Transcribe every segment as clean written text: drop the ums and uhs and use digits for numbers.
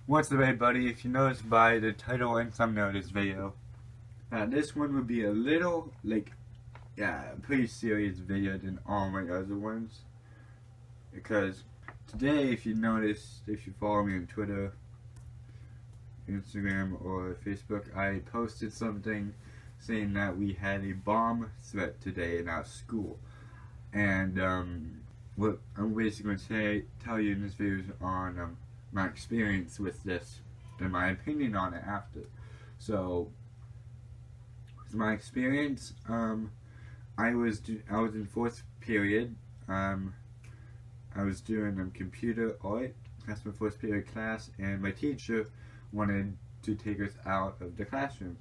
What's up, everybody? If you notice by the title and thumbnail of this video, this one would be a little, pretty serious video than all my other ones. Because today, if you notice, if you follow me on Twitter, Instagram, or Facebook, I posted something saying that we had a bomb threat today in our school. And what I'm basically going to tell you in this video is on my experience with this and my opinion on it after. So, with my experience, I was in fourth period. I was doing computer art. That's my first period class, and my teacher wanted to take us out of the classroom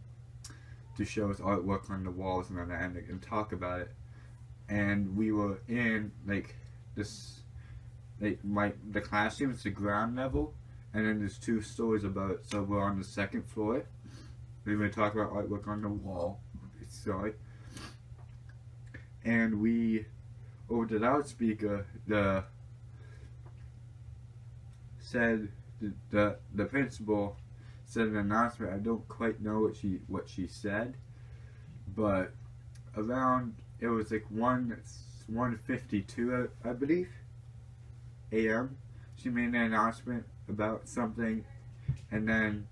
to show us artwork on the walls and on the end and talk about it. And we were in the classroom is the ground level, and then there's 2 stories above it. So we're on the 2nd floor. We're going to talk about artwork on the wall. Sorry. And we, over the loudspeaker, the principal said an announcement. I don't quite know what she said, but around it was like 1:52, I believe, a.m. She made an announcement about something, and then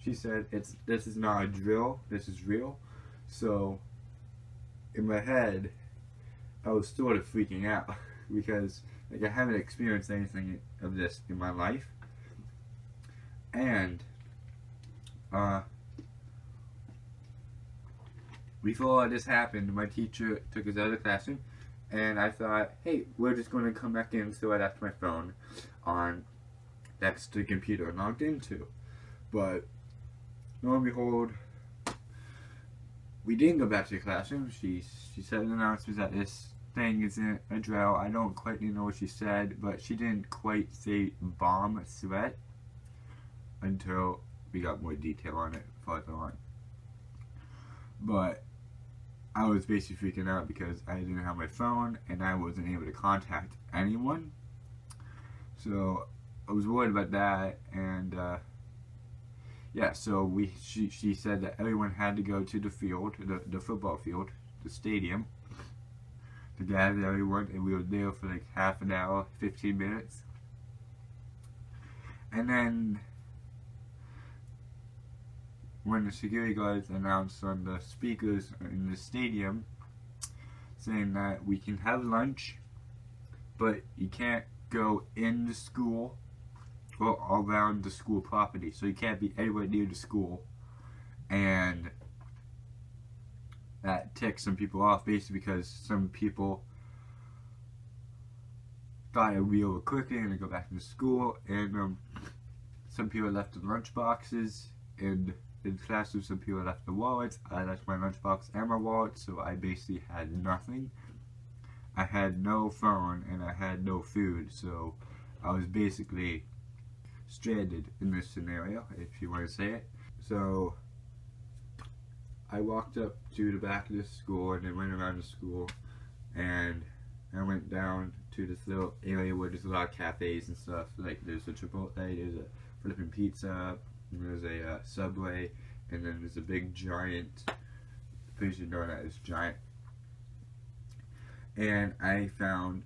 she said, this is not a drill, this is real." So in my head, I was sort of freaking out because I haven't experienced anything of this in my life. And before this happened, my teacher took us out of the classroom, and I thought, hey, we're just going to come back in, so I left my phone on next to the computer and logged into. But lo and behold, we didn't go back to the classroom. She said an announcement that this thing isn't a drill. I don't quite know what she said, but she didn't quite say bomb threat until we got more detail on it further on. But I was basically freaking out because I didn't have my phone and I wasn't able to contact anyone. So I was worried about that, and yeah, so she said that everyone had to go to the field, the football field, the stadium, to gather everyone, and we were there for like half an hour, 15 minutes. And then when the security guards announced on the speakers in the stadium saying that we can have lunch, but you can't go in the school or around the school property, so you can't be anywhere near the school. And that ticked some people off, basically because some people thought it would be over quickly and go back to school, and some people left the lunch boxes in the classroom. Some people left the wallets. I left my lunchbox and my wallet, so I basically had nothing. I had no phone and I had no food, so I was basically stranded in this scenario, if you want to say it. So I walked up to the back of the school and then went around the school, and I went down to this little area where there's a lot of cafes and stuff. Like there's a Chipotle, there's a flipping pizza, there's a Subway, and then there's a big giant, please you know that is giant. And I found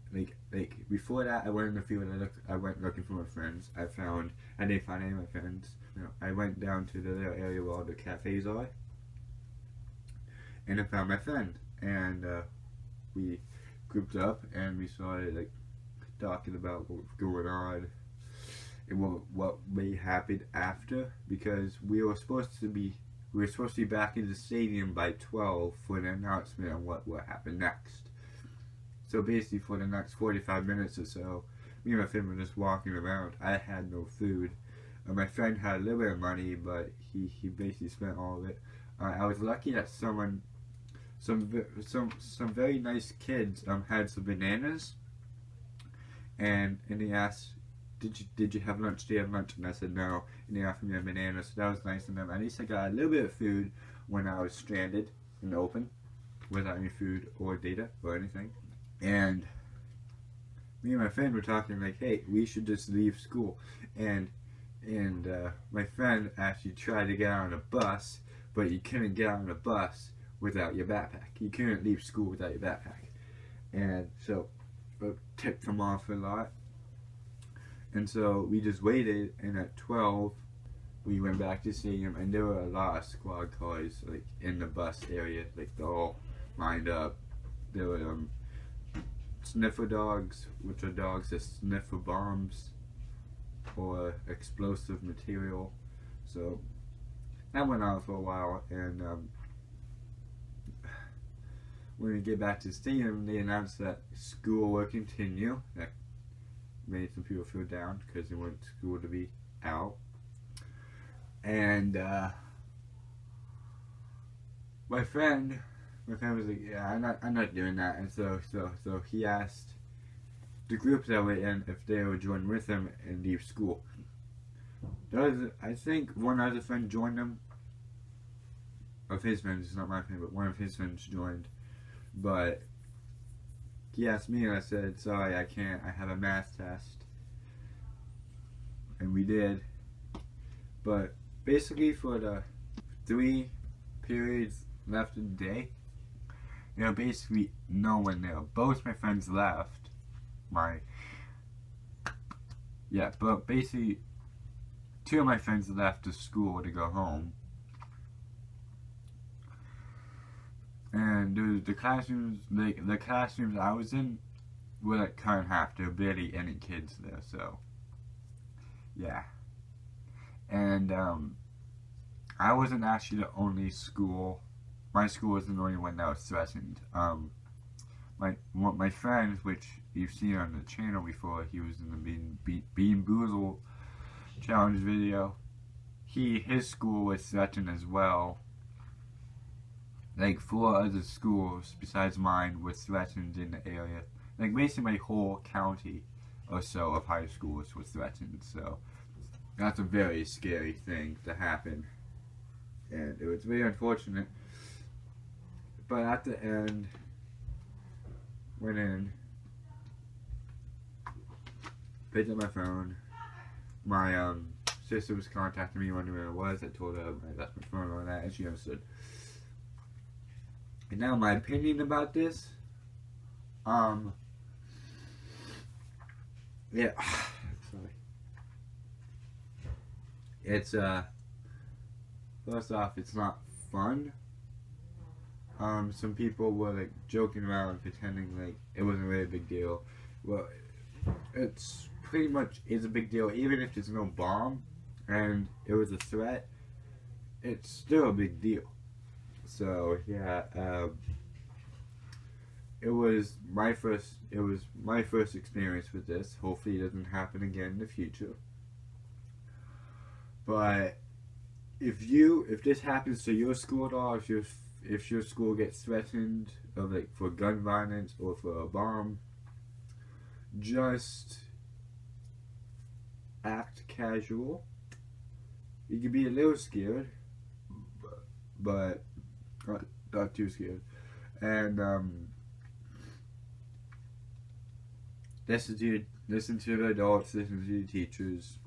before that, I went in the field. I went looking for my friends. I didn't find any of my friends. No, I went down to the little area where all the cafes are, and I found my friend. And we grouped up and we started talking about what was going on and what may happen after, because we were supposed to be back in the stadium by 12 for an announcement on what will happen next. So basically, for the next 45 minutes or so, me and my friend were just walking around. I had no food. My friend had a little bit of money, but he basically spent all of it. I was lucky that some very nice kids had some bananas, and they asked, did you have lunch? Do you have lunch? And I said no, and they offered me a banana. So that was nice of them. At least I got a little bit of food when I was stranded in the open, without any food or data or anything. And me and my friend were talking hey, we should just leave school. And and my friend actually tried to get on a bus, but you couldn't get on a bus without your backpack. You couldn't leave school without your backpack. And so it tipped him off a lot. And so we just waited, and at 12, we went back to see him, and there were a lot of squad cars like in the bus area, like they're all lined up. There were sniffer dogs, which are dogs that sniff for bombs or explosive material. So that went on for a while, and when we get back to see him, they announced that school will continue. That made some people feel down because they want school to be out. And my friend was like, "Yeah, I'm not doing that." And so he asked the group that we're in if they would join with him and leave school. I think one other friend joined him. Of his friends, it's not my friend, but one of his friends joined. But he asked me, and I said, "Sorry, I can't. I have a math test." And we did. But basically, for the 3 periods left in the day, basically no one there. Both my friends left. But basically 2 of my friends left the school to go home. And the classrooms, the classrooms I was in were like cut in half. There were barely any kids there, so yeah. And I wasn't actually the only school. My school wasn't the only one that was threatened. My friend, which you've seen on the channel before, he was in the Bean Boozled challenge video. His school was threatened as well. Like 4 other schools besides mine were threatened in the area. Like basically my whole county or so of high schools was threatened. So that's a very scary thing to happen, and it was very unfortunate. But at the end, went in, picked up my phone. My sister was contacting me, wondering where it was. I told her I left my phone on that, and she understood. And now my opinion about this, yeah, sorry. It's first off, it's not fun. Some people were like joking around, pretending like it wasn't really a big deal. Well, it's pretty much is a big deal, even if there's no bomb and it was a threat. It's still a big deal. So yeah, it was my first experience with this. Hopefully, it doesn't happen again in the future. But if this happens to your school at all, if your school gets threatened of like for gun violence or for a bomb, just act casual. You can be a little scared, but not too scared. And listen to the adults, listen to the teachers,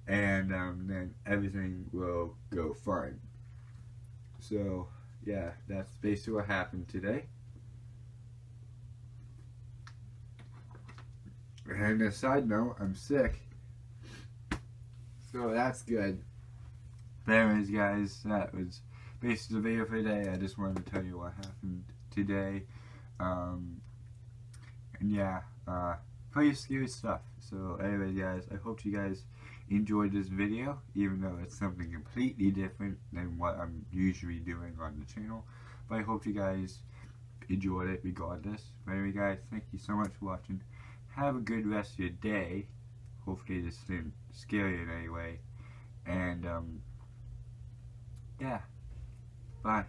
and then everything will go fine. So yeah, that's basically what happened today. And a side note, I'm sick, so that's good. But anyways, guys, that was basically the video for today. I just wanted to tell you what happened today. And yeah, pretty scary stuff. So anyway, guys, I hope you guys enjoyed this video, even though it's something completely different than what I'm usually doing on the channel. But I hope you guys enjoyed it regardless. But anyway, guys, thank you so much for watching. Have a good rest of your day. Hopefully this didn't scare you in any way. And yeah, bye.